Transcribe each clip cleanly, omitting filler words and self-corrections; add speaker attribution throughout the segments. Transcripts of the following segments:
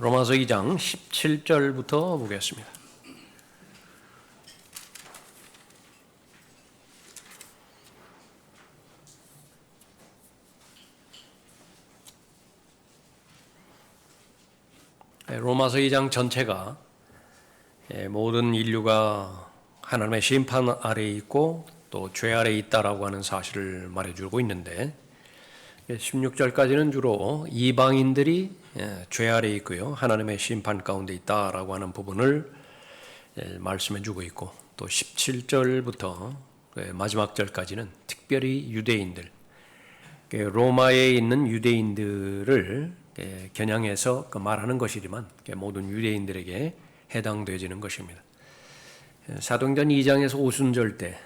Speaker 1: 로마서 2장 17절부터 보겠습니다. 로마서 2장 전체가 모든 인류가 하나님의 심판 아래에 있고 또 죄 아래에 있다라고 하는 사실을 말해주고 있는데 16절까지는 주로 이방인들이 죄 아래에 있고요, 하나님의 심판 가운데 있다라고 하는 부분을 말씀해 주고 있고, 또 17절부터 마지막 절까지는 특별히 유대인들, 로마에 있는 유대인들을 겨냥해서 말하는 것이지만 모든 유대인들에게 해당되어지는 것입니다. 사도행전 2장에서 오순절 때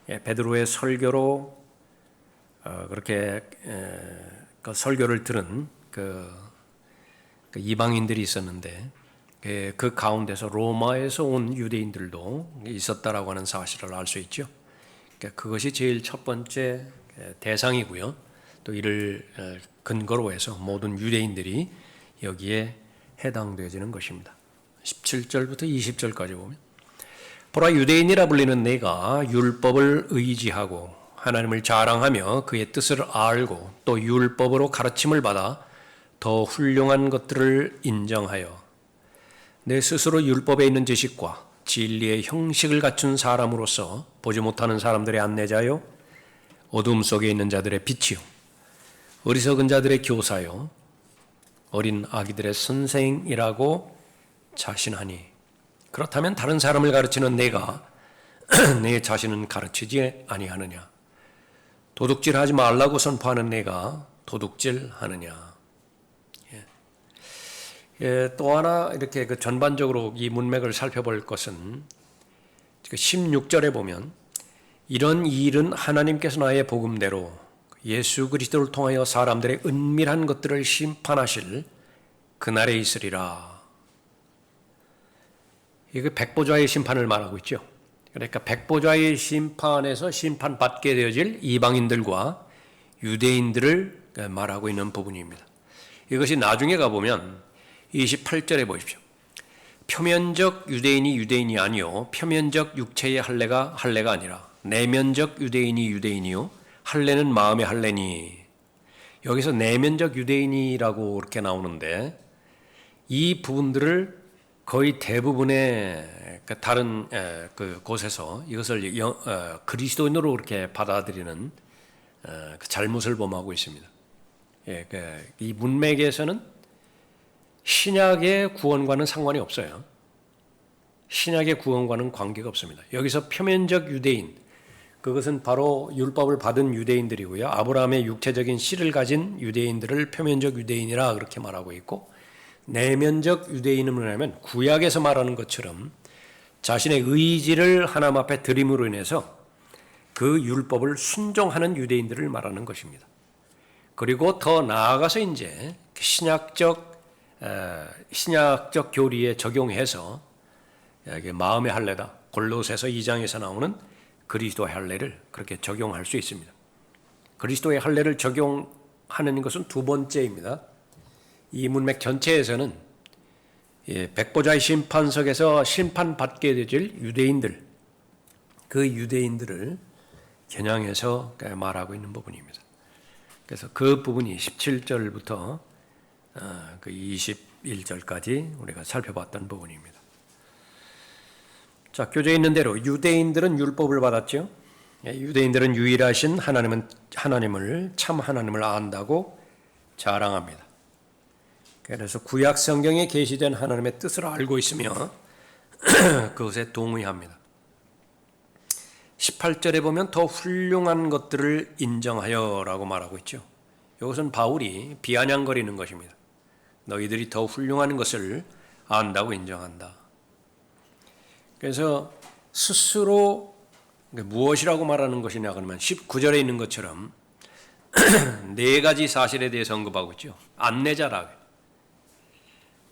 Speaker 1: 베드로의 설교로 그렇게 그 설교를 들은 그 이방인들이 있었는데 그 가운데서 로마에서 온 유대인들도 있었다라고 하는 사실을 알 수 있죠. 그것이 제일 첫 번째 대상이고요. 또 이를 근거로 해서 모든 유대인들이 여기에 해당되어지는 것입니다. 17절부터 20절까지 보면, 보라, 유대인이라 불리는 내가 율법을 의지하고 하나님을 자랑하며 그의 뜻을 알고 또 율법으로 가르침을 받아 더 훌륭한 것들을 인정하여 내 스스로 율법에 있는 지식과 진리의 형식을 갖춘 사람으로서 보지 못하는 사람들의 안내자요, 어둠 속에 있는 자들의 빛이요, 어리석은 자들의 교사요, 어린 아기들의 선생이라고 자신하니, 그렇다면 다른 사람을 가르치는 내가 내 자신은 가르치지 아니하느냐? 도둑질하지 말라고 선포하는 내가 도둑질하느냐? 또 하나 이렇게 전반적으로 이 문맥을 살펴볼 것은 16절에 보면, 이런 일은 하나님께서 나의 복음대로 예수 그리스도를 통하여 사람들의 은밀한 것들을 심판하실 그날에 있으리라. 이게 백보좌의 심판을 말하고 있죠. 그러니까 백보좌의 심판에서 심판받게 되어질 이방인들과 유대인들을 말하고 있는 부분입니다. 이것이 나중에 가보면 28절에 보십시오. 표면적 유대인이 유대인이 아니요 표면적 육체의 할례가 할례가 아니라 내면적 유대인이 유대인이요 할례는 마음의 할례니. 여기서 내면적 유대인이라고 이렇게 나오는데, 이 부분들을 거의 대부분의 다른 곳에서 이것을 그리스도인으로 그렇게 받아들이는 잘못을 범하고 있습니다. 이 문맥에서는 신약의 구원과는 상관이 없어요. 신약의 구원과는 관계가 없습니다. 여기서 표면적 유대인, 그것은 바로 율법을 받은 유대인들이고요, 아브라함의 육체적인 씨를 가진 유대인들을 표면적 유대인이라 그렇게 말하고 있고, 내면적 유대인은 뭐냐면 구약에서 말하는 것처럼 자신의 의지를 하나님 앞에 드림으로 인해서 그 율법을 순종하는 유대인들을 말하는 것입니다. 그리고 더 나아가서 이제 신약적 교리에 적용해서 마음의 할례다, 골로새서 2장에서 나오는 그리스도의 할례를 그렇게 적용할 수 있습니다. 그리스도의 할례를 적용하는 것은 두 번째입니다. 이 문맥 전체에서는 백보자의 심판석에서 심판받게 되질 유대인들, 그 유대인들을 겨냥해서 말하고 있는 부분입니다. 그래서 그 부분이 17절부터 그 21절까지 우리가 살펴봤던 부분입니다. 자, 교재에 있는 대로 유대인들은 율법을 받았죠. 유대인들은 유일하신 하나님을 참 하나님을 안다고 자랑합니다. 그래서 구약 성경에 계시된 하나님의 뜻을 알고 있으며 그것에 동의합니다. 18절에 보면 더 훌륭한 것들을 인정하여 라고 말하고 있죠. 이것은 바울이 비아냥거리는 것입니다. 너희들이 더 훌륭한 것을 안다고 인정한다. 그래서 스스로 무엇이라고 말하는 것이냐 그러면 19절에 있는 것처럼 네 가지 사실에 대해서 언급하고 있죠. 안내자라,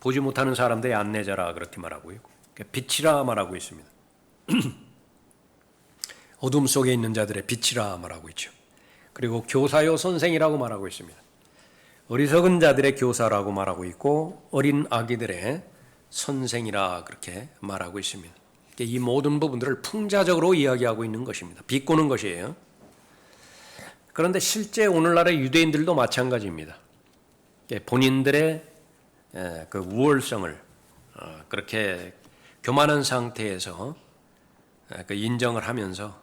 Speaker 1: 보지 못하는 사람들의 안내자라 그렇게 말하고 있고, 빛이라 말하고 있습니다. 어둠 속에 있는 자들의 빛이라 말하고 있죠. 그리고 교사요 선생이라고 말하고 있습니다. 어리석은 자들의 교사라고 말하고 있고 어린 아기들의 선생이라 그렇게 말하고 있습니다. 이 모든 부분들을 풍자적으로 이야기하고 있는 것입니다. 비꼬는 것이에요. 그런데 실제 오늘날의 유대인들도 마찬가지입니다. 본인들의 그 우월성을 그렇게 교만한 상태에서 인정을 하면서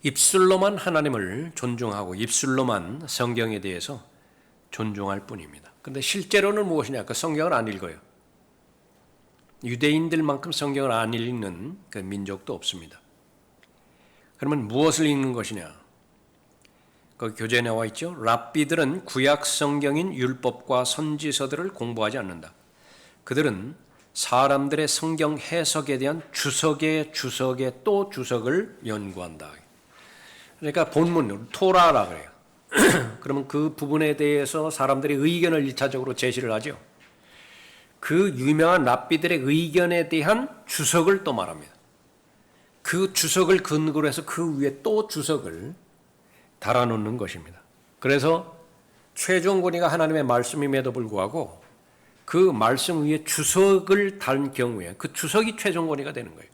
Speaker 1: 입술로만 하나님을 존중하고 입술로만 성경에 대해서 존중할 뿐입니다. 그런데 실제로는 무엇이냐? 그 성경을 안 읽어요. 유대인들만큼 성경을 안 읽는 그 민족도 없습니다. 그러면 무엇을 읽는 것이냐? 그 교재에 나와 있죠. 랍비들은 구약 성경인 율법과 선지서들을 공부하지 않는다. 그들은 사람들의 성경 해석에 대한 주석의 또 주석을 연구한다. 그러니까 본문 토라라 그래요. 그러면 그 부분에 대해서 사람들이 의견을 1차적으로 제시를 하죠. 그 유명한 랍비들의 의견에 대한 주석을 또 말합니다. 그 주석을 근거로 해서 그 위에 또 주석을 달아놓는 것입니다. 그래서 최종 권위가 하나님의 말씀임에도 불구하고 그 말씀 위에 주석을 단 경우에 그 주석이 최종 권위가 되는 거예요.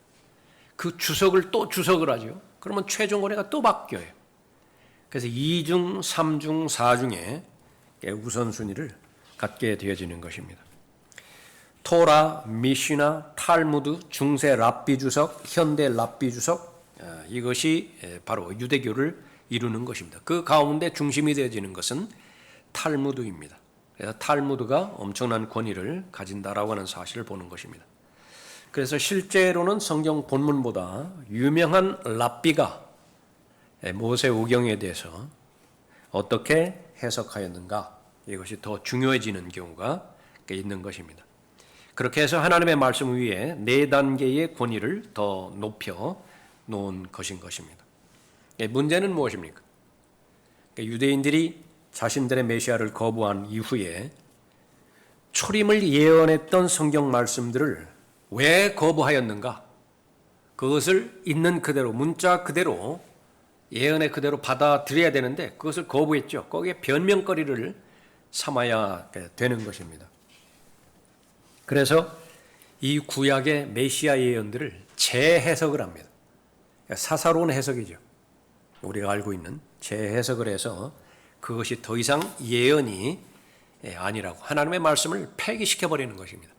Speaker 1: 그 주석을 또 주석을 하죠. 그러면 최종 권위가 또 바뀌어요. 그래서 2중, 3중, 4중에 우선순위를 갖게 되어지는 것입니다. 토라, 미시나, 탈무드, 중세 랍비 주석, 현대 랍비 주석, 이것이 바로 유대교를 이루는 것입니다. 그 가운데 중심이 되어지는 것은 탈무드입니다. 그래서 탈무드가 엄청난 권위를 가진다라고 하는 사실을 보는 것입니다. 그래서 실제로는 성경 본문보다 유명한 랍비가 모세오경에 대해서 어떻게 해석하였는가, 이것이 더 중요해지는 경우가 있는 것입니다. 그렇게 해서 하나님의 말씀 위에 4단계의 권위를 더 높여 놓은 것인 것입니다. 문제는 무엇입니까? 유대인들이 자신들의 메시아를 거부한 이후에 초림을 예언했던 성경 말씀들을 왜 거부하였는가? 그것을 있는 그대로, 문자 그대로, 예언의 그대로 받아들여야 되는데 그것을 거부했죠. 거기에 변명거리를 삼아야 되는 것입니다. 그래서 이 구약의 메시아 예언들을 재해석을 합니다. 사사로운 해석이죠. 우리가 알고 있는 재해석을 해서 그것이 더 이상 예언이 아니라고 하나님의 말씀을 폐기시켜버리는 것입니다.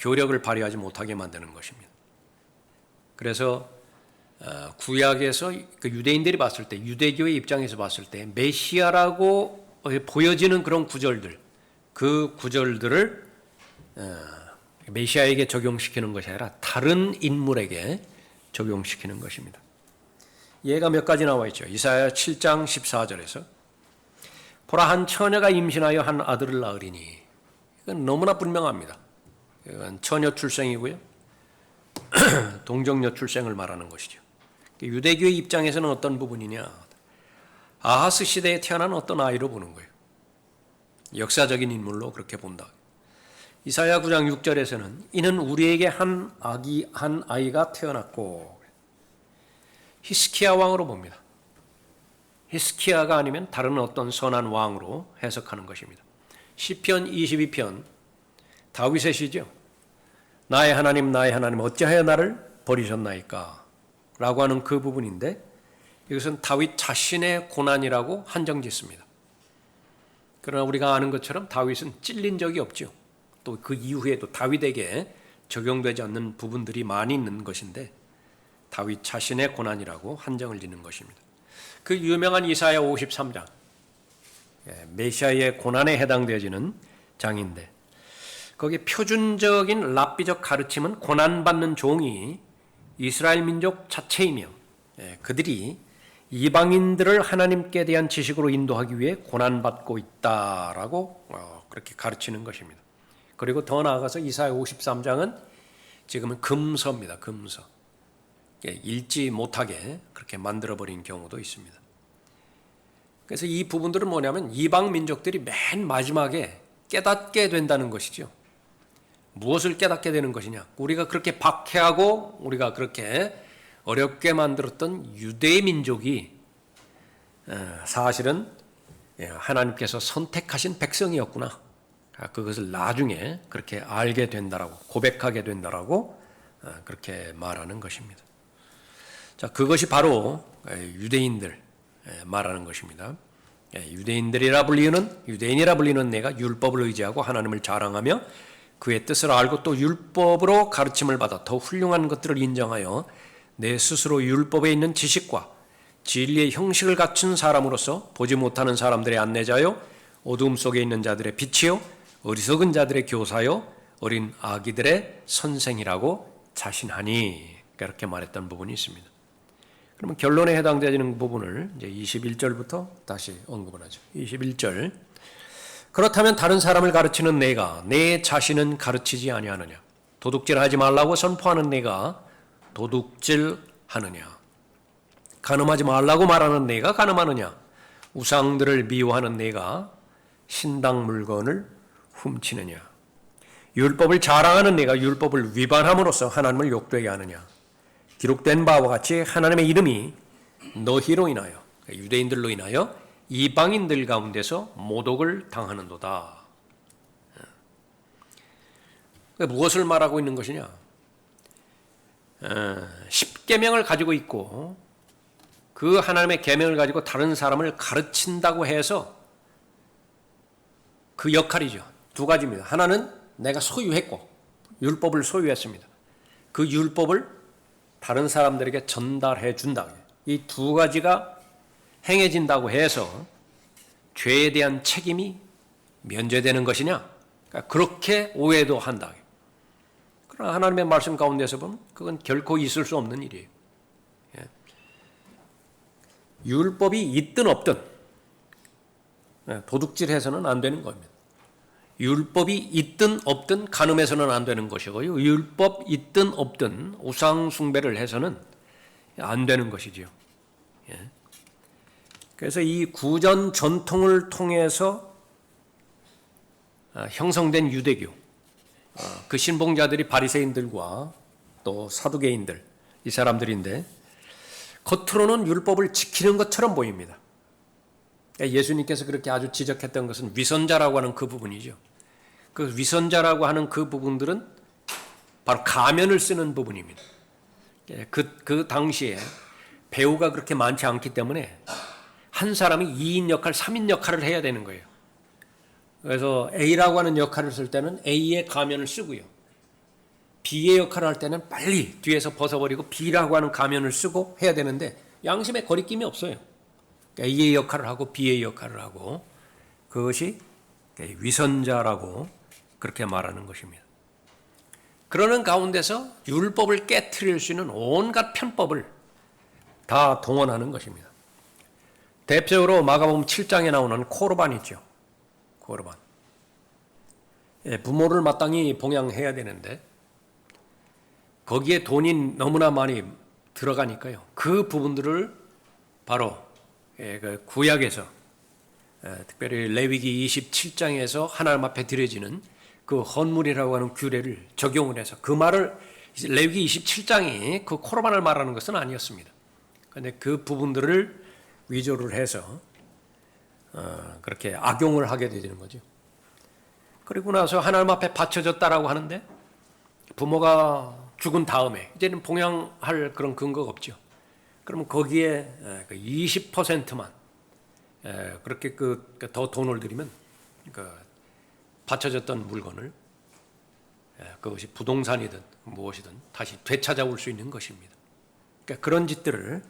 Speaker 1: 효력을 발휘하지 못하게 만드는 것입니다. 그래서 구약에서 유대인들이 봤을 때, 유대교의 입장에서 봤을 때 메시아라고 보여지는 그런 구절들, 그 구절들을 메시아에게 적용시키는 것이 아니라 다른 인물에게 적용시키는 것입니다. 예가 몇 가지 나와 있죠. 이사야 7장 14절에서 보라, 한 처녀가 임신하여 한 아들을 낳으리니, 이건 너무나 분명합니다. 이건 처녀 출생이고요, 동정녀 출생을 말하는 것이죠. 유대교의 입장에서는 어떤 부분이냐, 아하스 시대에 태어난 어떤 아이로 보는 거예요. 역사적인 인물로 그렇게 본다. 이사야 9장 6절에서는 이는 우리에게 한 아이가 태어났고, 히스키야 왕으로 봅니다. 히스키야가 아니면 다른 어떤 선한 왕으로 해석하는 것입니다. 시편 22편 다윗의 시죠. 나의 하나님 어찌하여 나를 버리셨나이까 라고 하는 그 부분인데, 이것은 다윗 자신의 고난이라고 한정짓습니다. 그러나 우리가 아는 것처럼 다윗은 찔린 적이 없죠. 또 그 이후에도 다윗에게 적용되지 않는 부분들이 많이 있는 것인데 다윗 자신의 고난이라고 한정을 짓는 것입니다. 그 유명한 이사야 53장, 메시아의 고난에 해당되어지는 장인데, 거기에 표준적인 랍비적 가르침은 고난받는 종이 이스라엘 민족 자체이며 그들이 이방인들을 하나님께 대한 지식으로 인도하기 위해 고난받고 있다라고 그렇게 가르치는 것입니다. 그리고 더 나아가서 이사야 53장은 지금은 금서입니다. 금서. 읽지 못하게 그렇게 만들어버린 경우도 있습니다. 그래서 이 부분들은 뭐냐면 이방 민족들이 맨 마지막에 깨닫게 된다는 것이죠. 무엇을 깨닫게 되는 것이냐? 우리가 그렇게 박해하고 우리가 그렇게 어렵게 만들었던 유대 민족이 사실은 하나님께서 선택하신 백성이었구나. 그것을 나중에 그렇게 알게 된다라고, 고백하게 된다라고 그렇게 말하는 것입니다. 자, 그것이 바로 유대인들 말하는 것입니다. 유대인이라 불리는 내가 율법을 의지하고 하나님을 자랑하며 그의 뜻을 알고 또 율법으로 가르침을 받아 더 훌륭한 것들을 인정하여 내 스스로 율법에 있는 지식과 진리의 형식을 갖춘 사람으로서 보지 못하는 사람들의 안내자요 어두움 속에 있는 자들의 빛이요 어리석은 자들의 교사요 어린 아기들의 선생이라고 자신하니, 그렇게 말했던 부분이 있습니다. 그러면 결론에 해당되는 부분을 이제 21절부터 다시 언급을 하죠. 21절. 그렇다면 다른 사람을 가르치는 내가 내 자신은 가르치지 아니하느냐? 도둑질하지 말라고 선포하는 내가 도둑질하느냐? 간음하지 말라고 말하는 내가 간음하느냐? 우상들을 미워하는 내가 신당 물건을 훔치느냐? 율법을 자랑하는 내가 율법을 위반함으로써 하나님을 욕되게 하느냐? 기록된 바와 같이 하나님의 이름이 너희로 인하여, 유대인들로 인하여 이방인들 가운데서 모독을 당하는도다. 무엇을 말하고 있는 것이냐? 10계명을 가지고 있고 그 하나님의 계명을 가지고 다른 사람을 가르친다고 해서 그 역할이죠. 두 가지입니다. 하나는 내가 소유했고 율법을 소유했습니다. 그 율법을 다른 사람들에게 전달해 준다. 이 두 가지가 행해진다고 해서 죄에 대한 책임이 면제되는 것이냐? 그렇게 오해도 한다. 그러나 하나님의 말씀 가운데서 보면 그건 결코 있을 수 없는 일이에요. 율법이 있든 없든 도둑질해서는 안 되는 겁니다. 율법이 있든 없든 간음해서는 안 되는 것이고요. 율법 있든 없든 우상 숭배를 해서는 안 되는 것이지요. 그래서 이 구전 전통을 통해서 형성된 유대교, 그 신봉자들이 바리새인들과 또 사두개인들, 이 사람들인데 겉으로는 율법을 지키는 것처럼 보입니다. 예수님께서 그렇게 아주 지적했던 것은 위선자라고 하는 그 부분이죠. 그 위선자라고 하는 그 부분들은 바로 가면을 쓰는 부분입니다. 그 당시에 배우가 그렇게 많지 않기 때문에 한 사람이 2인 역할, 3인 역할을 해야 되는 거예요. 그래서 A라고 하는 역할을 쓸 때는 A의 가면을 쓰고요. B의 역할을 할 때는 빨리 뒤에서 벗어버리고 B라고 하는 가면을 쓰고 해야 되는데 양심에 거리낌이 없어요. A의 역할을 하고 B의 역할을 하고, 그것이 위선자라고 그렇게 말하는 것입니다. 그러는 가운데서 율법을 깨트릴 수 있는 온갖 편법을 다 동원하는 것입니다. 대표적으로 마가복음 7장에 나오는 코르반 있죠. 코르반. 부모를 마땅히 봉양해야 되는데 거기에 돈이 너무나 많이 들어가니까요. 그 부분들을 바로 구약에서, 특별히 레위기 27장에서 하나님 앞에 드려지는 그 헌물이라고 하는 규례를 적용을 해서, 그 말을 레위기 27장이 그 코르반을 말하는 것은 아니었습니다. 그런데 그 부분들을 위조를 해서 그렇게 악용을 하게 되는 거죠. 그리고 나서 하나님 앞에 바쳐졌다라고 하는데 부모가 죽은 다음에 이제는 봉양할 그런 근거가 없죠. 그러면 거기에 20%만 그렇게 더 돈을 들이면 바쳐졌던 물건을, 그것이 부동산이든 무엇이든 다시 되찾아올 수 있는 것입니다. 그러니까 그런 짓들을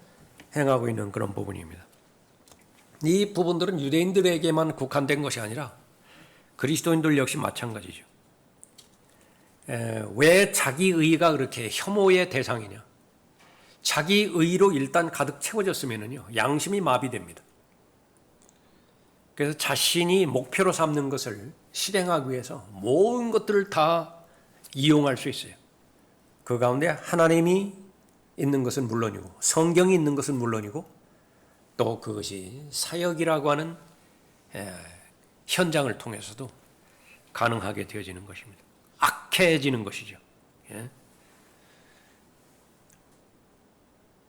Speaker 1: 행하고 있는 그런 부분입니다. 이 부분들은 유대인들에게만 국한된 것이 아니라 그리스도인들 역시 마찬가지죠. 왜 자기 의가 그렇게 혐오의 대상이냐? 자기 의로 일단 가득 채워졌으면요, 양심이 마비됩니다. 그래서 자신이 목표로 삼는 것을 실행하기 위해서 모든 것들을 다 이용할 수 있어요. 그 가운데 하나님이 있는 것은 물론이고 성경이 있는 것은 물론이고 또 그것이 사역이라고 하는 현장을 통해서도 가능하게 되어지는 것입니다. 악해지는 것이죠.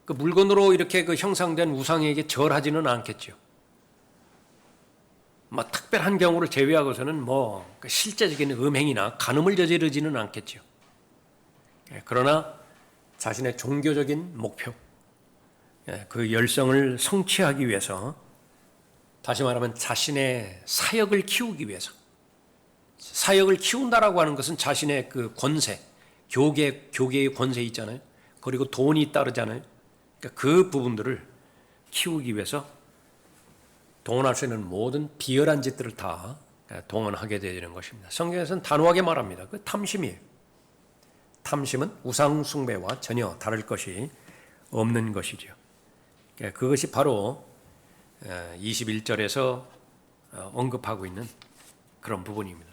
Speaker 1: 그 물건으로 이렇게 형상된 우상에게 절하지는 않겠죠. 뭐 특별한 경우를 제외하고서는 뭐 실제적인 음행이나 간음을 저지르지는 않겠죠. 그러나 자신의 종교적인 목표, 그 열성을 성취하기 위해서, 다시 말하면 자신의 사역을 키우기 위해서, 사역을 키운다라고 하는 것은 자신의 그 권세, 교계의 권세 있잖아요. 그리고 돈이 따르잖아요. 그러니까 그 부분들을 키우기 위해서 동원할 수 있는 모든 비열한 짓들을 다 동원하게 되는 것입니다. 성경에서는 단호하게 말합니다. 그 탐심이에요. 탐심은 우상 숭배와 전혀 다를 것이 없는 것이죠. 그것이 바로 21절에서 언급하고 있는 그런 부분입니다.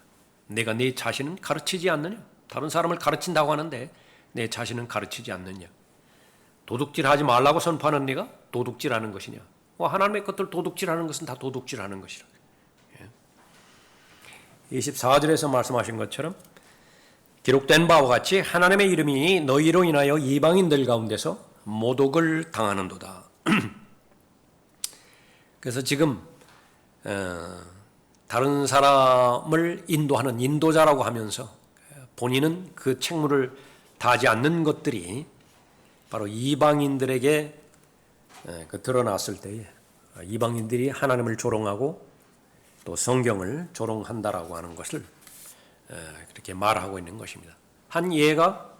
Speaker 1: 내가 네 자신은 가르치지 않느냐? 다른 사람을 가르친다고 하는데 내 자신은 가르치지 않느냐? 도둑질하지 말라고 선포하는 네가 도둑질하는 것이냐? 하나님의 것들 도둑질하는 것은 다 도둑질하는 것이라. 24절에서 말씀하신 것처럼 기록된 바와 같이 하나님의 이름이 너희로 인하여 이방인들 가운데서 모독을 당하는도다. 그래서 지금 다른 사람을 인도하는 인도자라고 하면서 본인은 그 책무를 다하지 않는 것들이 바로 이방인들에게 드러났을 때에 이방인들이 하나님을 조롱하고 또 성경을 조롱한다라고 하는 것을 그렇게 말하고 있는 것입니다. 한 예가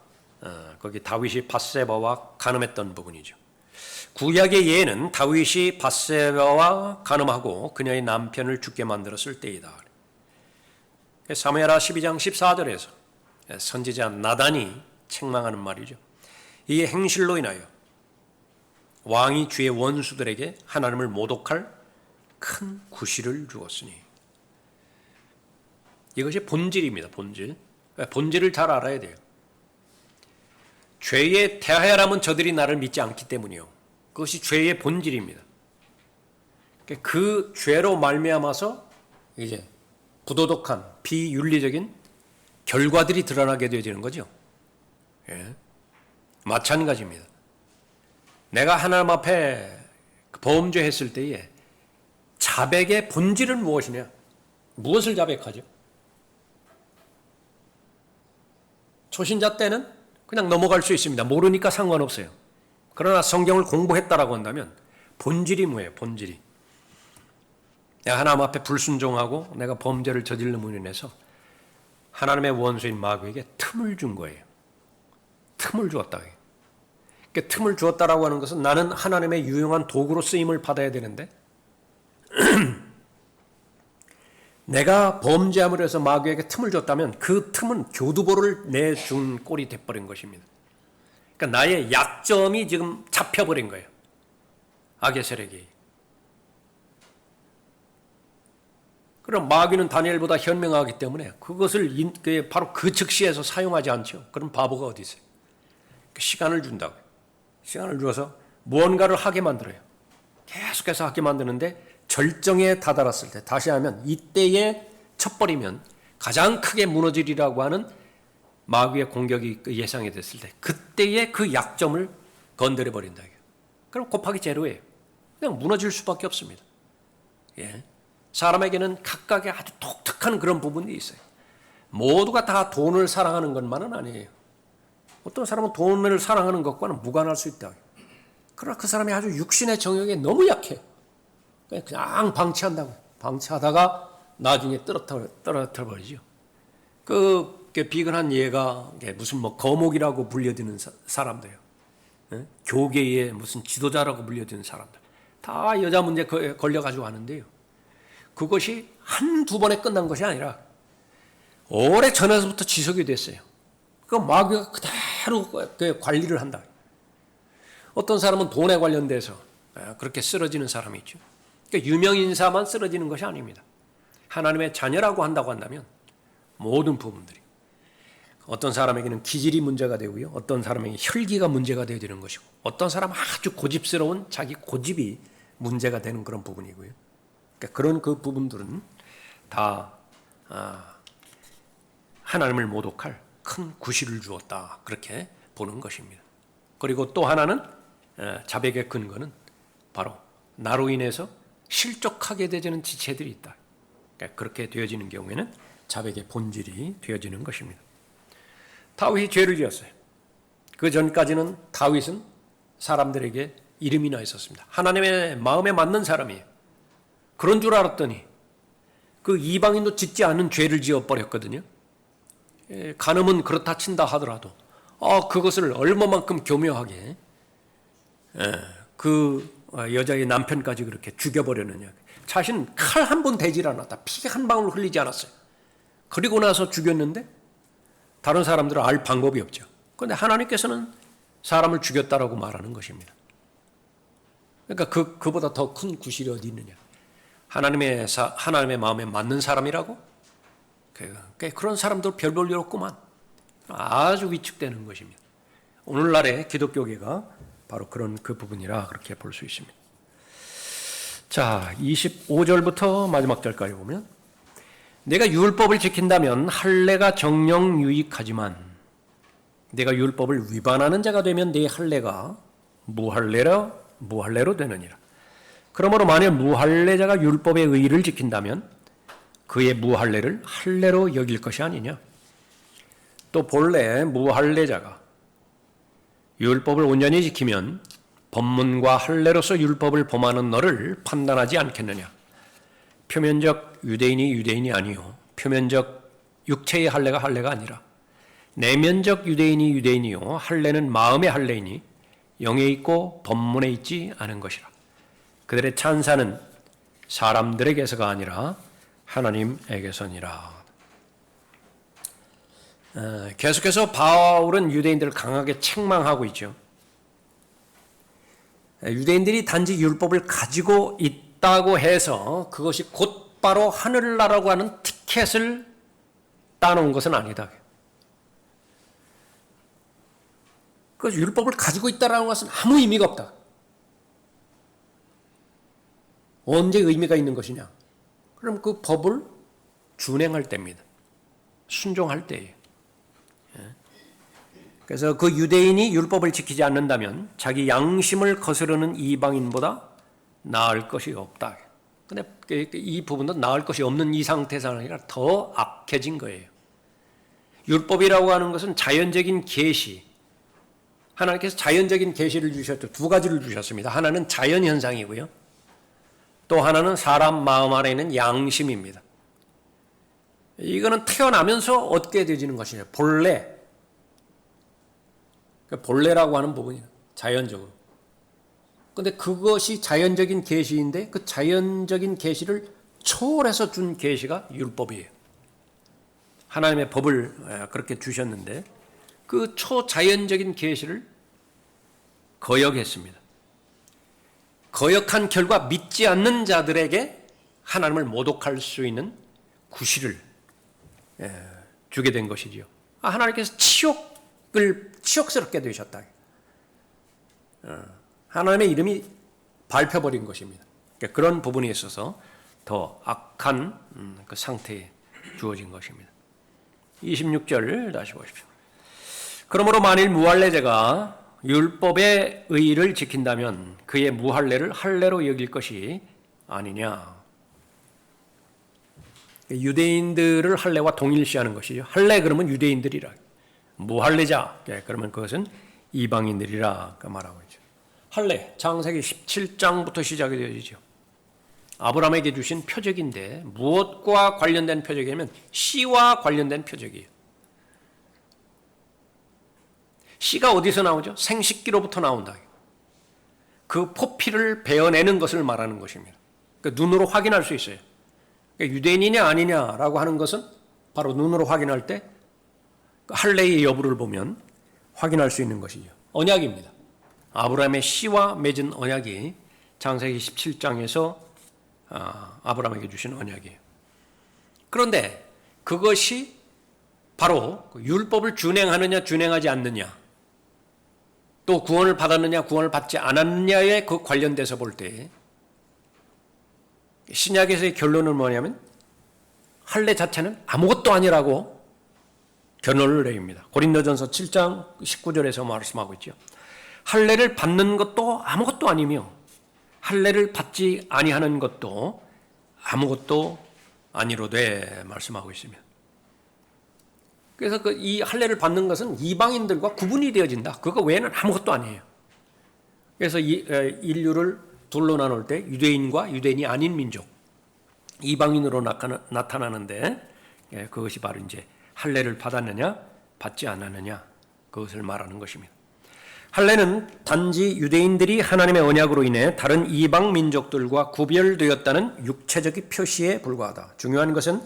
Speaker 1: 거기 다윗이 밧세바와 간음했던 부분이죠. 구약의 예는 다윗이 밧세바와 간음하고 그녀의 남편을 죽게 만들었을 때이다. 사무엘하 12장 14절에서 선지자 나단이 책망하는 말이죠. 이 행실로 인하여 왕이 주의 원수들에게 하나님을 모독할 큰 구실을 주었으니, 이것이 본질입니다. 본질을 잘 알아야 돼요. 죄에 대하여라면 저들이 나를 믿지 않기 때문이요. 그것이 죄의 본질입니다. 그 죄로 말미암아서 이제 부도덕한 비윤리적인 결과들이 드러나게 되어지는 거죠. 마찬가지입니다. 내가 하나님 앞에 범죄했을 때에 자백의 본질은 무엇이냐? 무엇을 자백하죠? 초신자 때는 그냥 넘어갈 수 있습니다. 모르니까 상관없어요. 그러나 성경을 공부했다라고 한다면 본질이 뭐예요? 본질이. 내가 하나님 앞에 불순종하고 내가 범죄를 저질름으로 인해서 하나님의 원수인 마귀에게 틈을 준 거예요. 틈을 주었다. 그러니까 틈을 주었다라고 하는 것은 나는 하나님의 유용한 도구로 쓰임을 받아야 되는데 내가 범죄함으로 해서 마귀에게 틈을 줬다면 그 틈은 교두보를 내준 꼴이 돼버린 것입니다. 그러니까 나의 약점이 지금 잡혀버린 거예요. 악의 세력이. 그럼 마귀는 다니엘보다 현명하기 때문에 그것을 바로 그 즉시에서 사용하지 않죠. 그럼 바보가 어디 있어요? 시간을 준다고요. 시간을 주어서 무언가를 하게 만들어요. 계속해서 하게 만드는데 절정에 다다랐을 때, 다시 하면 이때에 쳐버리면 가장 크게 무너지리라고 하는 마귀의 공격이 예상이 됐을 때 그때의 그 약점을 건드려버린다. 그럼 곱하기 제로예요. 그냥 무너질 수밖에 없습니다. 사람에게는 각각의 아주 독특한 그런 부분이 있어요. 모두가 다 돈을 사랑하는 것만은 아니에요. 어떤 사람은 돈을 사랑하는 것과는 무관할 수 있다. 그러나 그 사람이 아주 육신의 정욕에 너무 약해. 그냥 방치한다고. 방치하다가 나중에 떨어뜨려 버리죠. 그 비근한 예가 무슨 거목이라고 불려지는 사람들이에요. 교계의 무슨 지도자라고 불려지는 사람들. 다 여자 문제 걸려가지고 하는데요. 그것이 한두 번에 끝난 것이 아니라 오래 전에서부터 지속이 됐어요. 그 마귀가 그대로 관리를 한다. 어떤 사람은 돈에 관련돼서 그렇게 쓰러지는 사람이 있죠. 그러니까 유명인사만 쓰러지는 것이 아닙니다. 하나님의 자녀라고 한다고 한다면 모든 부분들이, 어떤 사람에게는 기질이 문제가 되고요, 어떤 사람에게 혈기가 문제가 되어지는 것이고, 어떤 사람은 아주 고집스러운 자기 고집이 문제가 되는 그런 부분이고요. 그러니까 그런 그 부분들은 다 하나님을 모독할 큰 구실을 주었다, 그렇게 보는 것입니다. 그리고 또 하나는 자백의 근거는 바로 나로 인해서 실족하게 되는 지체들이 있다. 그렇게 되어지는 경우에는 자백의 본질이 되어지는 것입니다. 다윗이 죄를 지었어요. 그 전까지는 다윗은 사람들에게 이름이나 있었습니다. 하나님의 마음에 맞는 사람이에요. 그런 줄 알았더니 그 이방인도 짓지 않은 죄를 지어버렸거든요. 간음은 그렇다 친다 하더라도 그것을 얼마만큼 교묘하게 그 여자의 남편까지 그렇게 죽여버렸느냐. 자신은 칼 한 번 대질 않았다. 피 한 방울 흘리지 않았어요. 그리고 나서 죽였는데 다른 사람들은 알 방법이 없죠. 그런데 하나님께서는 사람을 죽였다라고 말하는 것입니다. 그러니까 그보다 더 큰 구실이 어디 있느냐. 하나님의 마음에 맞는 사람이라고? 그런 사람도 별 볼 일 없구만. 아주 위축되는 것입니다. 오늘날의 기독교계가 바로 그 부분이라 그렇게 볼 수 있습니다. 자, 25절부터 마지막 절까지 보면 내가 율법을 지킨다면 할례가 정령 유익하지만 내가 율법을 위반하는 자가 되면 네 할례가 무할례로 되느니라. 그러므로 만일 무할례자가 율법의 의의를 지킨다면 그의 무할례를 할례로 여길 것이 아니냐. 또 본래 무할례자가 율법을 온전히 지키면 법문과 할례로서 율법을 범하는 너를 판단하지 않겠느냐. 표면적 유대인이 아니요 표면적 육체의 할례가 아니라 내면적 유대인이요 할례는 마음의 할례이니 영에 있고 법문에 있지 않은 것이라. 그들의 찬사는 사람들에게서가 아니라 하나님에게서니라. 계속해서 바울은 유대인들을 강하게 책망하고 있죠. 유대인들이 단지 율법을 가지고 있다고 해서 그것이 곧바로 하늘나라고 하는 티켓을 따놓은 것은 아니다. 그 율법을 가지고 있다는 것은 아무 의미가 없다. 언제 의미가 있는 것이냐? 그럼 그 법을 준행할 때입니다. 순종할 때예요. 그래서 그 유대인이 율법을 지키지 않는다면 자기 양심을 거스르는 이방인보다 나을 것이 없다. 근데 이 부분도 나을 것이 없는 이 상태가 아니라 더 악해진 거예요. 율법이라고 하는 것은 자연적인 계시. 하나님께서 자연적인 계시를 주셨죠. 두 가지를 주셨습니다. 하나는 자연현상이고요. 또 하나는 사람 마음 안에 있는 양심입니다. 이거는 태어나면서 얻게 되지는 것이에요. 본래라고 하는 부분이에요. 자연적으로. 그런데 그것이 자연적인 계시인데 그 자연적인 계시를 초월해서 준 계시가 율법이에요. 하나님의 법을 그렇게 주셨는데 그 초자연적인 계시를 거역했습니다. 거역한 결과 믿지 않는 자들에게 하나님을 모독할 수 있는 구실을 주게 된 것이지요. 하나님께서 치욕스럽게 되셨다. 하나님의 이름이 밟혀버린 것입니다. 그런 부분에 있어서 더 악한 그 상태에 주어진 것입니다. 26절 다시 보십시오. 그러므로 만일 무할례자가 율법의 의의를 지킨다면 그의 무할례를 할례로 여길 것이 아니냐. 유대인들을 할례와 동일시하는 것이죠. 할례 그러면 유대인들이라. 무할례자 그러면 그것은 이방인들이라 말하고 있죠. 할례 창세기 17장부터 시작이 되어지죠. 아브라함에게 주신 표적인데 무엇과 관련된 표적이냐면 씨와 관련된 표적이에요. 씨가 어디서 나오죠? 생식기로부터 나온다. 그 포피를 베어내는 것을 말하는 것입니다. 그러니까 눈으로 확인할 수 있어요. 그러니까 유대인이냐 아니냐라고 하는 것은 바로 눈으로 확인할 때 할례의 여부를 보면 확인할 수 있는 것이죠. 언약입니다. 아브라함의 씨와 맺은 언약이 창세기 17장에서 아브라함에게 주신 언약이에요. 그런데 그것이 바로 율법을 준행하느냐 준행하지 않느냐 또 구원을 받았느냐 구원을 받지 않았느냐에 그 관련돼서 볼 때 신약에서의 결론은 뭐냐면 할례 자체는 아무것도 아니라고 결론을 내립니다. 고린도전서 7장 19절에서 말씀하고 있죠. 할례를 받는 것도 아무것도 아니며 할례를 받지 아니하는 것도 아무것도 아니로되 말씀하고 있습니다. 그래서 이 할례를 받는 것은 이방인들과 구분이 되어진다. 그거 외에는 아무것도 아니에요. 그래서 인류를 둘로 나눌 때 유대인과 유대인이 아닌 민족, 이방인으로 나타나는데 그것이 바로 이제 할례를 받았느냐 받지 않았느냐 그것을 말하는 것입니다. 할례는 단지 유대인들이 하나님의 언약으로 인해 다른 이방 민족들과 구별되었다는 육체적인 표시에 불과하다. 중요한 것은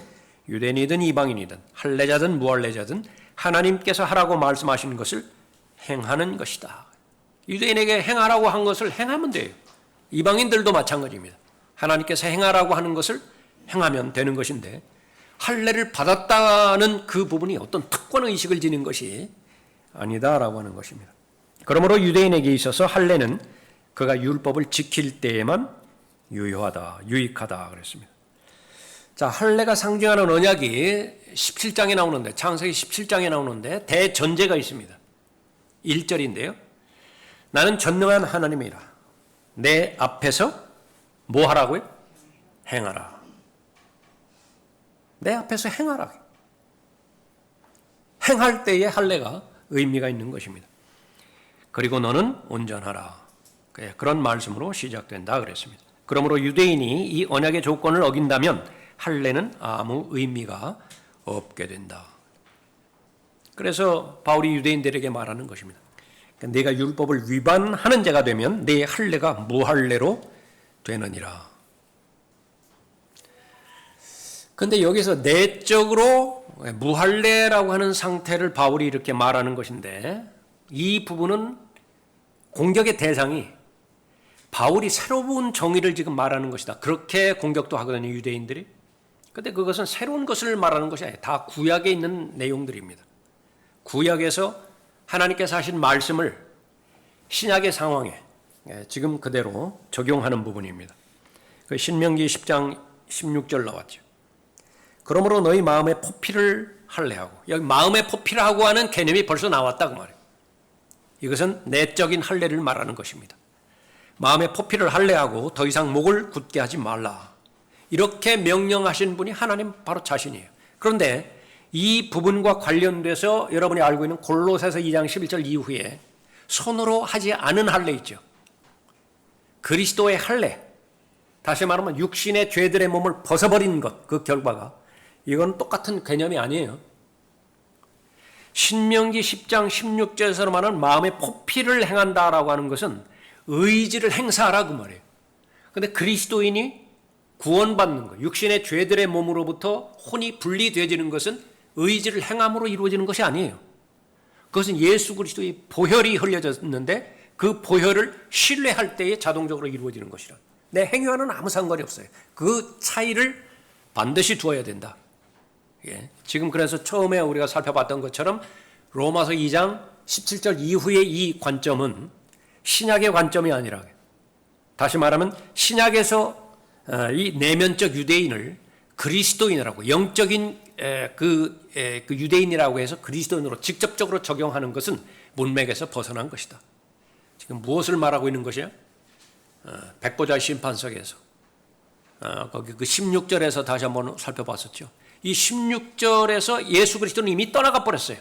Speaker 1: 유대인이든 이방인이든 할례자든 무할례자든 하나님께서 하라고 말씀하신 것을 행하는 것이다. 유대인에게 행하라고 한 것을 행하면 돼요. 이방인들도 마찬가지입니다. 하나님께서 행하라고 하는 것을 행하면 되는 것인데 할례를 받았다는 그 부분이 어떤 특권 의식을 지닌 것이 아니다라고 하는 것입니다. 그러므로 유대인에게 있어서 할례는 그가 율법을 지킬 때에만 유효하다, 유익하다 그랬습니다. 자, 할례가 상징하는 언약이 17장에 나오는데, 창세기 17장에 나오는데 대전제가 있습니다. 1절인데요. 나는 전능한 하나님이라. 내 앞에서 뭐 하라고요? 행하라. 내 앞에서 행하라. 행할 때의 할례가 의미가 있는 것입니다. 그리고 너는 온전하라. 그런 말씀으로 시작된다 그랬습니다. 그러므로 유대인이 이 언약의 조건을 어긴다면 할례는 아무 의미가 없게 된다. 그래서 바울이 유대인들에게 말하는 것입니다. 네가 율법을 위반하는 자가 되면 네 할례가 무할례로 되느니라. 그런데 여기서 내적으로 무할례라고 하는 상태를 바울이 이렇게 말하는 것인데 이 부분은 공격의 대상이 바울이 새로운 정의를 지금 말하는 것이다. 그렇게 공격도 하거든요, 유대인들이. 그런데 그것은 새로운 것을 말하는 것이 아니에요. 다 구약에 있는 내용들입니다. 구약에서 하나님께서 하신 말씀을 신약의 상황에 지금 그대로 적용하는 부분입니다. 그 신명기 10장 16절 나왔죠. 그러므로 너희 마음의 포피를 할례하고, 여기 마음의 포피라고 하는 개념이 벌써 나왔다 그 말이에요. 이것은 내적인 할례를 말하는 것입니다. 마음의 포피를 할례하고 더 이상 목을 굳게 하지 말라. 이렇게 명령하신 분이 하나님 바로 자신이에요. 그런데 이 부분과 관련돼서 여러분이 알고 있는 골로새서 2장 11절 이후에 손으로 하지 않은 할례 있죠. 그리스도의 할례, 다시 말하면 육신의 죄들의 몸을 벗어버린 것, 그 결과가 이건 똑같은 개념이 아니에요. 신명기 10장 16절에서 말하는 마음의 포피를 행한다라고 하는 것은 의지를 행사하라고 말해요. 그런데 그리스도인이 구원받는 것, 육신의 죄들의 몸으로부터 혼이 분리되어지는 것은 의지를 행함으로 이루어지는 것이 아니에요. 그것은 예수 그리스도의 보혈이 흘려졌는데 그 보혈을 신뢰할 때에 자동적으로 이루어지는 것이라. 내 행위와는 아무 상관이 없어요. 그 차이를 반드시 두어야 된다. 지금 그래서 처음에 우리가 살펴봤던 것처럼 로마서 2장 17절 이후의 이 관점은 신약의 관점이 아니라, 다시 말하면 신약에서 이 내면적 유대인을 그리스도인이라고, 영적인 그 유대인이라고 해서 그리스도인으로 직접적으로 적용하는 것은 문맥에서 벗어난 것이다. 지금 무엇을 말하고 있는 것이야? 백보자 심판석에서 거기 그 16절에서 다시 한번 살펴봤었죠. 이 16절에서 예수 그리스도는 이미 떠나가 버렸어요.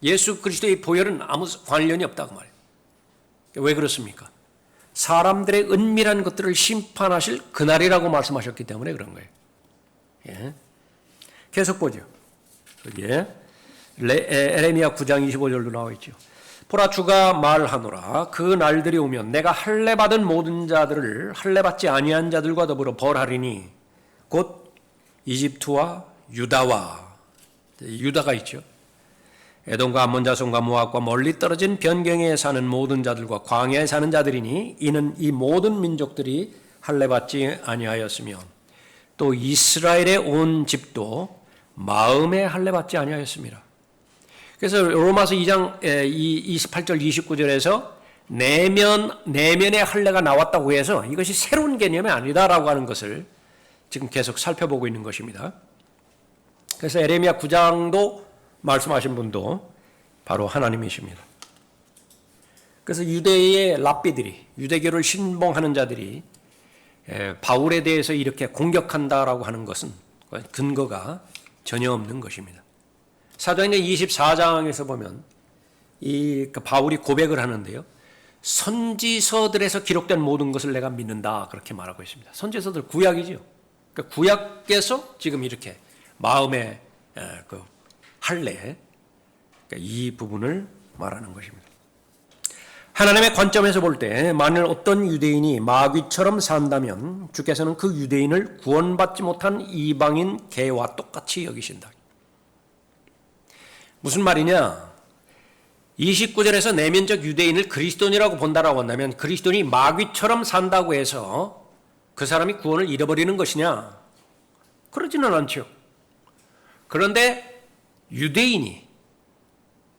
Speaker 1: 예수 그리스도의 보혈은 아무 관련이 없다고 말해요. 왜 그렇습니까? 사람들의 은밀한 것들을 심판하실 그날이라고 말씀하셨기 때문에 그런 거예요. 예. 계속 보죠. 여기에 에레미야 9장 25절도 나와 있죠. 보라, 주가 말하노라. 그 날들이 오면 내가 할례 받은 모든 자들을 할례 받지 아니한 자들과 더불어 벌하리니 곧 이집트와 유다와, 유다가 있죠. 에돔과 암몬 자손과 모압과 멀리 떨어진 변경에 사는 모든 자들과 광야에 사는 자들이니 이는 이 모든 민족들이 할례 받지 아니하였으며 또 이스라엘의 온 집도 마음에 할례 받지 아니하였습니다. 그래서 로마서 2장 28절 29절에서 내면의 할례가 나왔다고 해서 이것이 새로운 개념이 아니다라고 하는 것을 지금 계속 살펴보고 있는 것입니다. 그래서 에레미야 9장도 말씀하신 분도 바로 하나님이십니다. 그래서 유대의 랍비들이, 유대교를 신봉하는 자들이 바울에 대해서 이렇게 공격한다라고 하는 것은 근거가 전혀 없는 것입니다. 사도행전 24장에서 보면 바울이 고백을 하는데요. 선지서들에서 기록된 모든 것을 내가 믿는다 그렇게 말하고 있습니다. 선지서들 구약이죠. 그러니까 구약에서 지금 이렇게 마음의 그 할례 이 부분을 말하는 것입니다. 하나님의 관점에서 볼 때 만일 어떤 유대인이 마귀처럼 산다면 주께서는 그 유대인을 구원받지 못한 이방인 개와 똑같이 여기신다. 무슨 말이냐? 29절에서 내면적 유대인을 그리스도인이라고 본다라고 한다면 그리스도인이 마귀처럼 산다고 해서 그 사람이 구원을 잃어버리는 것이냐? 그러지는 않죠. 그런데 유대인이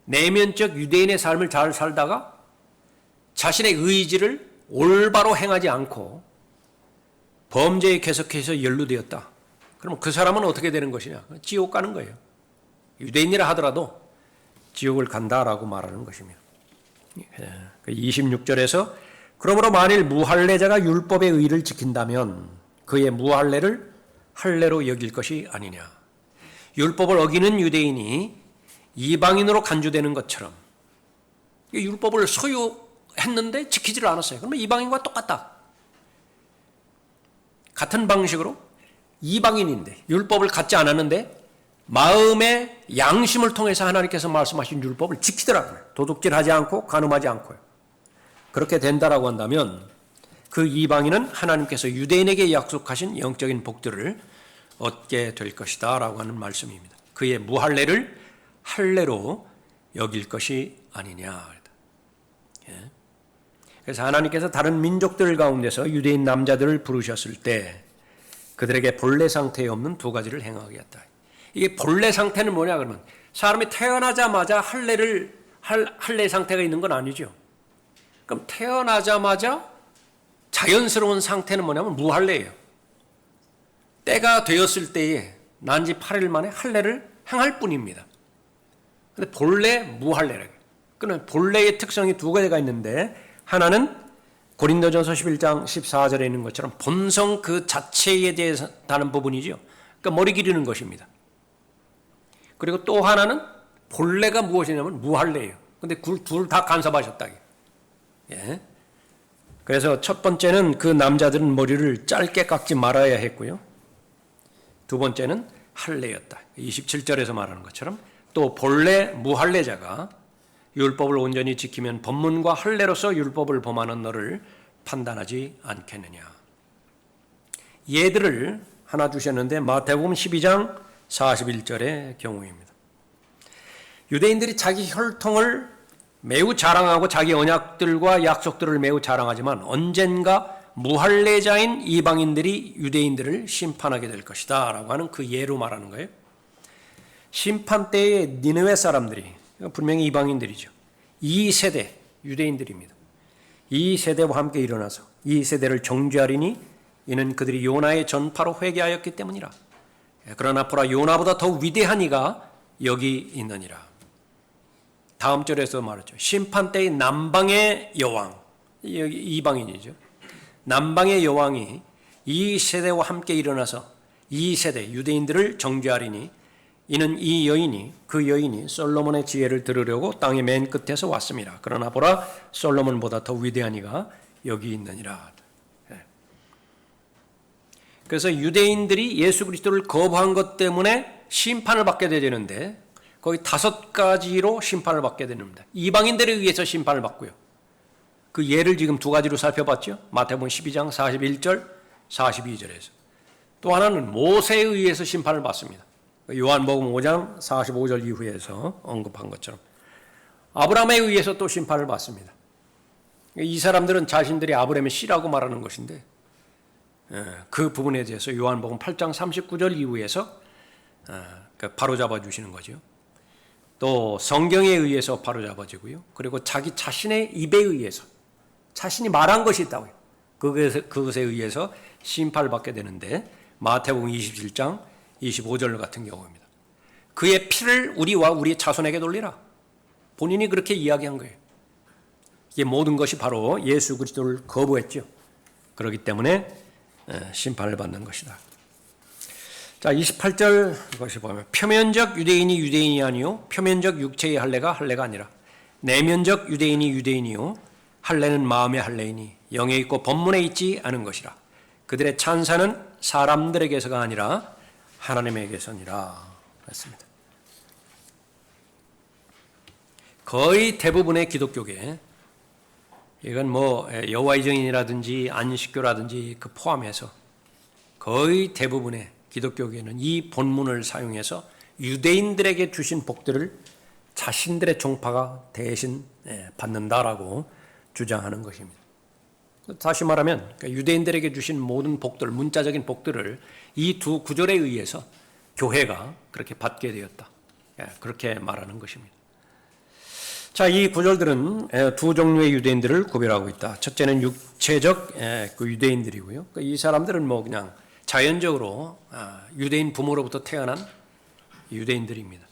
Speaker 1: 내면적 유대인의 삶을 잘 살다가 자신의 의지를 올바로 행하지 않고 범죄에 계속해서 연루되었다. 그러면 그 사람은 어떻게 되는 것이냐? 지옥 가는 거예요. 유대인이라 하더라도 지옥을 간다라고 말하는 것입니다. 26절에서 그러므로 만일 무할례자가 율법의 의를 지킨다면 그의 무할례를 할례로 여길 것이 아니냐. 율법을 어기는 유대인이 이방인으로 간주되는 것처럼 율법을 소유했는데 지키지를 않았어요. 그러면 이방인과 똑같다. 같은 방식으로 이방인인데 율법을 갖지 않았는데 마음의 양심을 통해서 하나님께서 말씀하신 율법을 지키더라고요. 도둑질하지 않고 간음하지 않고요. 그렇게 된다라고 한다면 그 이방인은 하나님께서 유대인에게 약속하신 영적인 복들을 얻게 될 것이다 라고 하는 말씀입니다. 그의 무할례를 할례로 여길 것이 아니냐. 그래서 하나님께서 다른 민족들 가운데서 유대인 남자들을 부르셨을 때 그들에게 본래 상태에 없는 두 가지를 행하겠다. 이게 본래 상태는 뭐냐 그러면 사람이 태어나자마자 할례 상태가 있는 건 아니죠. 그럼 태어나자마자 자연스러운 상태는 뭐냐면 무할례예요. 때가 되었을 때에 난 지 8일 만에 할례를 행할 뿐입니다. 근데 본래 무할례라고. 그러면 본래의 특성이 두 가지가 있는데 하나는 고린도전서 11장 14절에 있는 것처럼 본성 그 자체에 대해서 다는 부분이죠. 그러니까 머리 기르는 것입니다. 그리고 또 하나는 본래가 무엇이냐면 무할례예요. 근데 둘 다 간섭하셨다. 예. 그래서 첫 번째는 그 남자들은 머리를 짧게 깎지 말아야 했고요. 두 번째는 할례였다. 27절에서 말하는 것처럼 또 본래 무할례자가 율법을 온전히 지키면 법문과 할례로서 율법을 범하는 너를 판단하지 않겠느냐. 예들을 하나 주셨는데 마태복음 12장 41절의 경우입니다. 유대인들이 자기 혈통을 매우 자랑하고 자기 언약들과 약속들을 매우 자랑하지만 언젠가 무할례자인 이방인들이 유대인들을 심판하게 될 것이다 라고 하는 그 예로 말하는 거예요. 심판 때에 니느웨 사람들이 분명히 이방인들이죠. 이 세대 유대인들입니다. 이 세대와 함께 일어나서 이 세대를 정죄하리니 이는 그들이 요나의 전파로 회개하였기 때문이라. 그러나 보라 요나보다 더 위대한 이가 여기 있느니라. 다음 절에서 말했죠. 심판 때의 남방의 여왕, 여기 이방인이죠. 남방의 여왕이 이 세대와 함께 일어나서 이 세대 유대인들을 정죄하리니 이는 이 여인이 그 여인이 솔로몬의 지혜를 들으려고 땅의 맨 끝에서 왔습니다. 그러나 보라 솔로몬보다 더 위대한 이가 여기 있느니라. 그래서 유대인들이 예수 그리스도를 거부한 것 때문에 심판을 받게 되는데 거의 5가지로 심판을 받게 됩니다. 이방인들에 의해서 심판을 받고요. 그 예를 지금 2가지로 살펴봤죠. 마태복음 12장 41절, 42절에서. 또 하나는 모세에 의해서 심판을 받습니다. 요한복음 5장 45절 이후에서 언급한 것처럼 아브라함에 의해서 또 심판을 받습니다. 이 사람들은 자신들이 아브라함의 씨라고 말하는 것인데 그 부분에 대해서 요한복음 8장 39절 이후에서 바로잡아 주시는 거죠. 또 성경에 의해서 바로잡아지고요. 그리고 자기 자신의 입에 의해서 자신이 말한 것이 있다고요. 그것에 의해서 심판을 받게 되는데 마태복음 27장 25절 같은 경우입니다. 그의 피를 우리와 우리의 자손에게 돌리라. 본인이 그렇게 이야기한 거예요. 이게 모든 것이 바로 예수 그리스도를 거부했죠. 그렇기 때문에 심판을 받는 것이다. 자, 28절 이것이 보면 표면적 유대인이 유대인이 아니요 표면적 육체의 할례가 할례가 아니라 내면적 유대인이 유대인이요 할례는 마음의 할례이니 영에 있고 본문에 있지 않은 것이라. 그들의 찬사는 사람들에게서가 아니라 하나님에게서니라 했습니다. 거의 대부분의 기독교계, 이건 뭐 여호와의 증인이라든지 안식교라든지 그 포함해서 거의 대부분의 기독교계는 이 본문을 사용해서 유대인들에게 주신 복들을 자신들의 종파가 대신 받는다라고 주장하는 것입니다. 다시 말하면 유대인들에게 주신 모든 복들, 문자적인 복들을 이 두 구절에 의해서 교회가 그렇게 받게 되었다. 그렇게 말하는 것입니다. 자, 이 구절들은 두 종류의 유대인들을 구별하고 있다. 첫째는 육체적 그 유대인들이고요. 이 사람들은 뭐 그냥 자연적으로 유대인 부모로부터 태어난 유대인들입니다.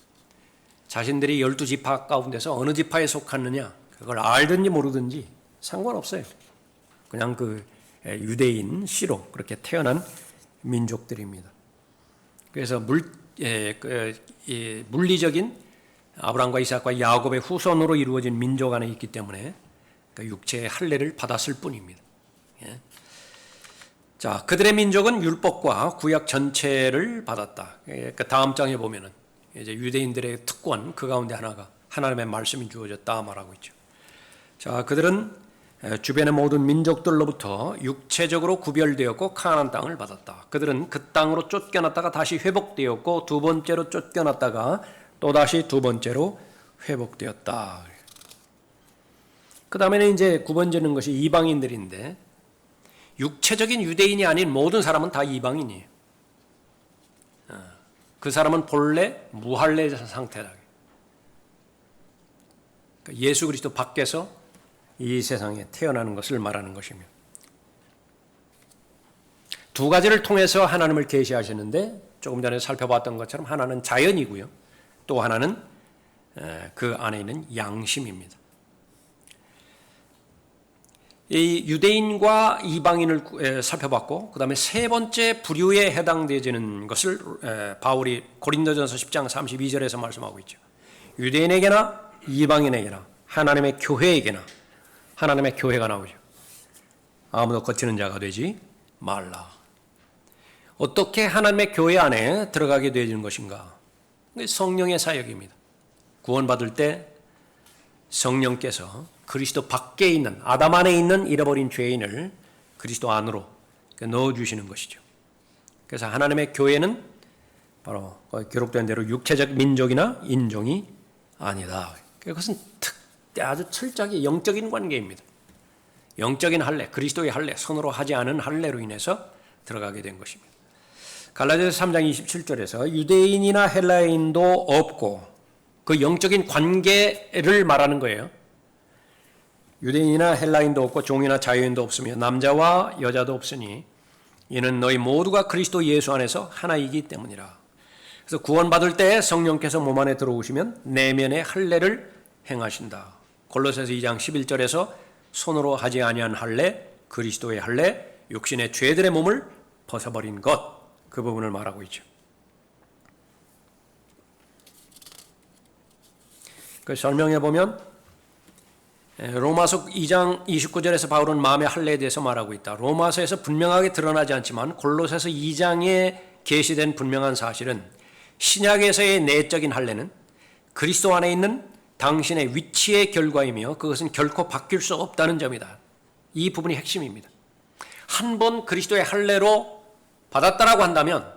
Speaker 1: 자신들이 12지파 가운데서 어느 지파에 속하느냐 그걸 알든지 모르든지 상관없어요. 그냥 그 유대인 씨로 그렇게 태어난 민족들입니다. 그래서 물리적인 아브라함과 이삭과 야곱의 후손으로 이루어진 민족 안에 있기 때문에 육체의 할례를 받았을 뿐입니다. 자, 그들의 민족은 율법과 구약 전체를 받았다. 그 다음 장에 보면은 이제 유대인들의 특권 그 가운데 하나가 하나님의 말씀이 주어졌다 말하고 있죠. 자, 그들은 주변의 모든 민족들로부터 육체적으로 구별되었고 가나안 땅을 받았다. 그들은 그 땅으로 쫓겨났다가 다시 회복되었고 두 번째로 쫓겨났다가 또다시 두 번째로 회복되었다. 그 다음에는 이제 9번째는 것이 이방인들인데 육체적인 유대인이 아닌 모든 사람은 다 이방인이에요. 그 사람은 본래 무할례 상태다. 예수 그리스도 밖에서 이 세상에 태어나는 것을 말하는 것입니다. 두 가지를 통해서 하나님을 계시하셨는데 조금 전에 살펴봤던 것처럼 하나는 자연이고요. 또 하나는 그 안에 있는 양심입니다. 이 유대인과 이방인을 살펴봤고 그 다음에 세 번째 부류에 해당되지는 것을 바울이 고린도전서 10장 32절에서 말씀하고 있죠. 유대인에게나 이방인에게나 하나님의 교회에게나 하나님의 교회가 나오죠. 아무도 거치는 자가 되지 말라. 어떻게 하나님의 교회 안에 들어가게 되어지는 것인가? 성령의 사역입니다. 구원받을 때 성령께서 그리스도 밖에 있는 아담 안에 있는 잃어버린 죄인을 그리스도 안으로 넣어주시는 것이죠. 그래서 하나님의 교회는 바로 기록된 대로 육체적 민족이나 인종이 아니다. 그것은 아주 철저하게 영적인 관계입니다. 영적인 할례, 그리스도의 할례, 손으로 하지 않은 할례로 인해서 들어가게 된 것입니다. 갈라디아서 3장 27절에서 유대인이나 헬라인도 없고 그 영적인 관계를 말하는 거예요. 유대인이나 헬라인도 없고 종이나 자유인도 없으며 남자와 여자도 없으니 이는 너희 모두가 그리스도 예수 안에서 하나이기 때문이라. 그래서 구원받을 때 성령께서 몸 안에 들어오시면 내면의 할례를 행하신다. 골로새서 2장 11절에서 손으로 하지 아니한 할례, 그리스도의 할례, 육신의 죄들의 몸을 벗어버린 것, 그 부분을 말하고 있죠. 그 설명해 보면 로마서 2장 29절에서 바울은 마음의 할례에 대해서 말하고 있다. 로마서에서 분명하게 드러나지 않지만 골로새서 2장에 계시된 분명한 사실은 신약에서의 내적인 할례는 그리스도 안에 있는 당신의 위치의 결과이며 그것은 결코 바뀔 수 없다는 점이다. 이 부분이 핵심입니다. 한 번 그리스도의 할례로 받았다라고 한다면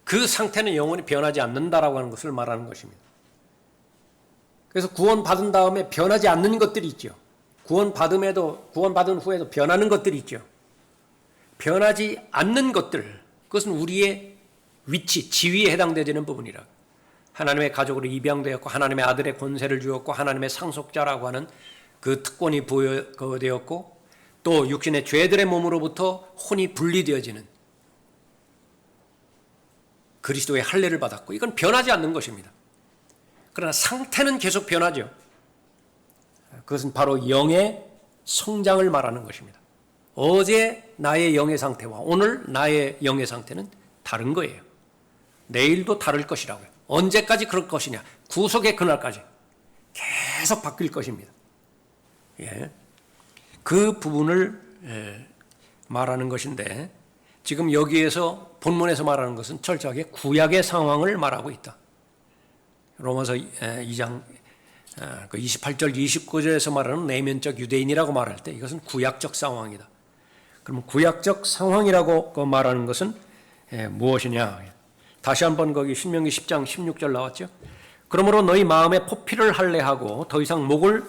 Speaker 1: 그 상태는 영원히 변하지 않는다라고 하는 것을 말하는 것입니다. 그래서 구원받은 다음에 변하지 않는 것들이 있죠. 구원받은 후에도 변하는 것들이 있죠. 변하지 않는 것들, 그것은 우리의 위치, 지위에 해당되는 부분이라. 하나님의 가족으로 입양되었고 하나님의 아들의 권세를 주었고 하나님의 상속자라고 하는 그 특권이 부여되었고 또 육신의 죄들의 몸으로부터 혼이 분리되어지는 그리스도의 할례를 받았고 이건 변하지 않는 것입니다. 그러나 상태는 계속 변하죠. 그것은 바로 영의 성장을 말하는 것입니다. 어제 나의 영의 상태와 오늘 나의 영의 상태는 다른 거예요. 내일도 다를 것이라고요. 언제까지 그럴 것이냐? 구속의 그날까지 계속 바뀔 것입니다. 예. 그 부분을 말하는 것인데 지금 여기에서 본문에서 말하는 것은 철저하게 구약의 상황을 말하고 있다. 로마서 2장 28절 29절에서 말하는 내면적 유대인이라고 말할 때 이것은 구약적 상황이다. 그러면 구약적 상황이라고 말하는 것은 무엇이냐? 다시 한번 거기 신명기 10장 16절 나왔죠. 그러므로 너희 마음에 포피를 할례하고 더 이상 목을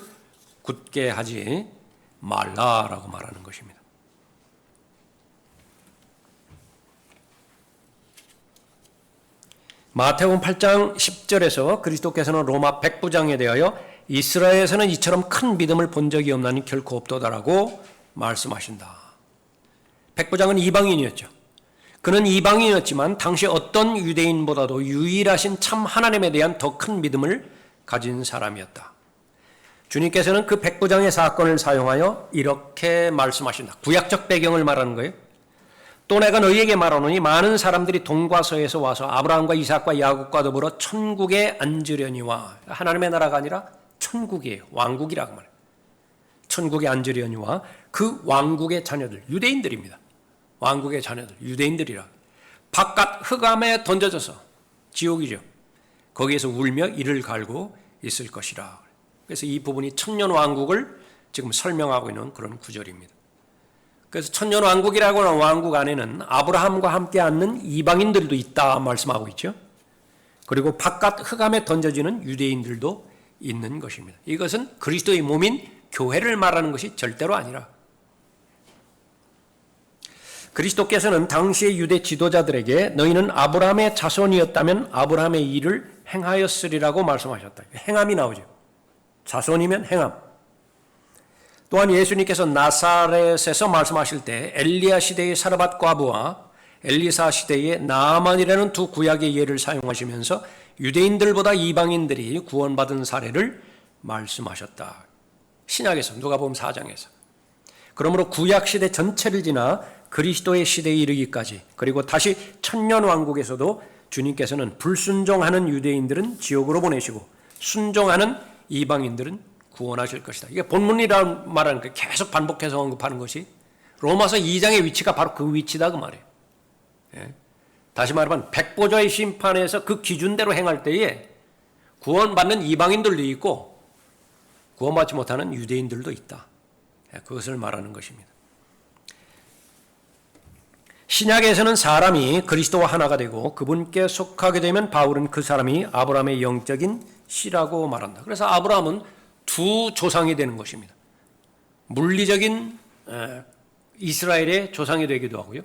Speaker 1: 굳게 하지 말라라고 말하는 것입니다. 마태복음 8장 10절에서 그리스도께서는 로마 백부장에 대하여 이스라엘에서는 이처럼 큰 믿음을 본 적이 없나니 결코 없도다라고 말씀하신다. 백부장은 이방인이었죠. 그는 이방인이었지만 당시 어떤 유대인보다도 유일하신 참 하나님에 대한 더 큰 믿음을 가진 사람이었다. 주님께서는 그 백부장의 사건을 사용하여 이렇게 말씀하신다. 구약적 배경을 말하는 거예요. 또 내가 너희에게 말하노니 많은 사람들이 동과 서에서 와서 아브라함과 이삭과 야곱과 더불어 천국에 앉으려니와, 하나님의 나라가 아니라 천국이에요. 왕국이라고 말해요. 천국에 앉으려니와 그 왕국의 자녀들, 유대인들입니다. 왕국의 자녀들, 유대인들이라 바깥 흑암에 던져져서, 지옥이죠, 거기에서 울며 이를 갈고 있을 것이라. 그래서 이 부분이 천년 왕국을 지금 설명하고 있는 그런 구절입니다. 그래서 천년 왕국이라고 하는 왕국 안에는 아브라함과 함께 앉는 이방인들도 있다 말씀하고 있죠. 그리고 바깥 흑암에 던져지는 유대인들도 있는 것입니다. 이것은 그리스도의 몸인 교회를 말하는 것이 절대로 아니라, 그리스도께서는 당시의 유대 지도자들에게 너희는 아브라함의 자손이었다면 아브라함의 일을 행하였으리라고 말씀하셨다. 행함이 나오죠. 자손이면 행함. 또한 예수님께서 나사렛에서 말씀하실 때 엘리야 시대의 사르밧 과부와 엘리사 시대의 나아만이라는 두 구약의 예를 사용하시면서 유대인들보다 이방인들이 구원받은 사례를 말씀하셨다. 신약에서, 누가복음 4장에서. 그러므로 구약 시대 전체를 지나 그리스도의 시대에 이르기까지, 그리고 다시 천년 왕국에서도 주님께서는 불순종하는 유대인들은 지옥으로 보내시고 순종하는 이방인들은 구원하실 것이다. 이게 본문이라는 말하는 게 계속 반복해서 언급하는 것이 로마서 2장의 위치가 바로 그 위치다 그 말이에요. 예. 다시 말하면 백보좌의 심판에서 그 기준대로 행할 때에 구원받는 이방인들도 있고 구원받지 못하는 유대인들도 있다. 예. 그것을 말하는 것입니다. 신약에서는 사람이 그리스도와 하나가 되고 그분께 속하게 되면 바울은 그 사람이 아브라함의 영적인 씨라고 말한다. 그래서 아브라함은 두 조상이 되는 것입니다. 물리적인 이스라엘의 조상이 되기도 하고요.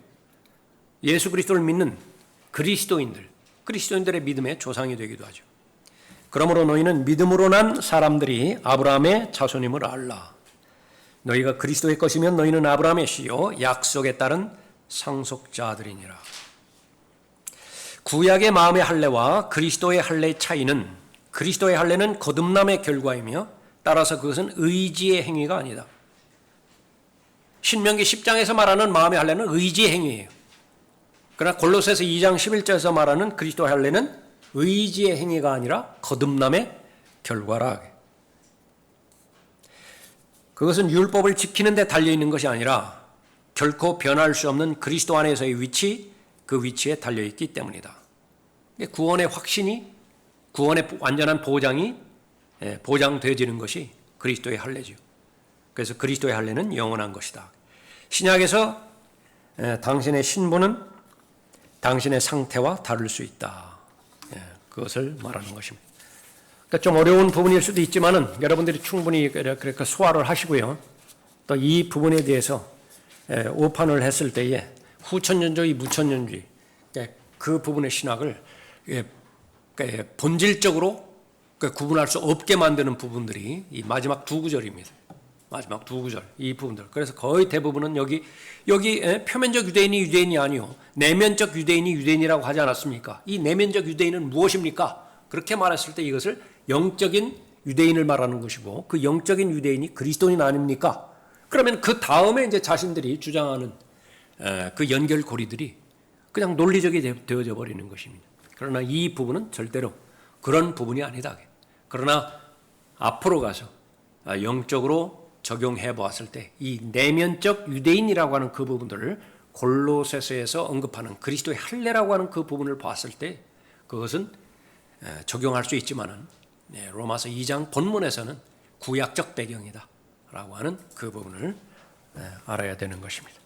Speaker 1: 예수 그리스도를 믿는 그리스도인들의 믿음의 조상이 되기도 하죠. 그러므로 너희는 믿음으로 난 사람들이 아브라함의 자손임을 알라. 너희가 그리스도의 것이면 너희는 아브라함의 씨요 약속에 따른 상속자들이니라. 구약의 마음의 할례와 그리스도의 할례의 차이는, 그리스도의 할례는 거듭남의 결과이며 따라서 그것은 의지의 행위가 아니다. 신명기 10장에서 말하는 마음의 할례는 의지의 행위예요. 그러나 골로새서 2장 11절에서 말하는 그리스도의 할례는 의지의 행위가 아니라 거듭남의 결과라. 그것은 율법을 지키는 데 달려있는 것이 아니라 결코 변할 수 없는 그리스도 안에서의 위치, 그 위치에 달려있기 때문이다. 구원의 확신이, 구원의 완전한 보장이 보장되어지는 것이 그리스도의 할례죠. 그래서 그리스도의 할례는 영원한 것이다. 신약에서 당신의 신분은 당신의 상태와 다를 수 있다. 그것을 말하는 것입니다. 그러니까 좀 어려운 부분일 수도 있지만은 여러분들이 충분히 그렇게 소화를 하시고요. 또 이 부분에 대해서 오판을 했을 때에 후천년주의, 무천년주의, 그 부분의 신학을 본질적으로 구분할 수 없게 만드는 부분들이 이 마지막 두 구절입니다. 마지막 두 구절, 이 부분들. 그래서 거의 대부분은 여기 표면적 유대인이 아니요, 내면적 유대인이 유대인이라고 하지 않았습니까? 이 내면적 유대인은 무엇입니까? 그렇게 말했을 때 이것을 영적인 유대인을 말하는 것이고, 그 영적인 유대인이 그리스도인 아닙니까? 그러면 그 다음에 이제 자신들이 주장하는 그 연결고리들이 그냥 논리적이 되어져 버리는 것입니다. 그러나 이 부분은 절대로 그런 부분이 아니다. 그러나 앞으로 가서 영적으로 적용해 보았을 때 이 내면적 유대인이라고 하는 그 부분들을 골로새서에서 언급하는 그리스도의 할례라고 하는 그 부분을 봤을 때 그것은 적용할 수 있지만은 로마서 2장 본문에서는 구약적 배경이다라고 하는 그 부분을 알아야 되는 것입니다.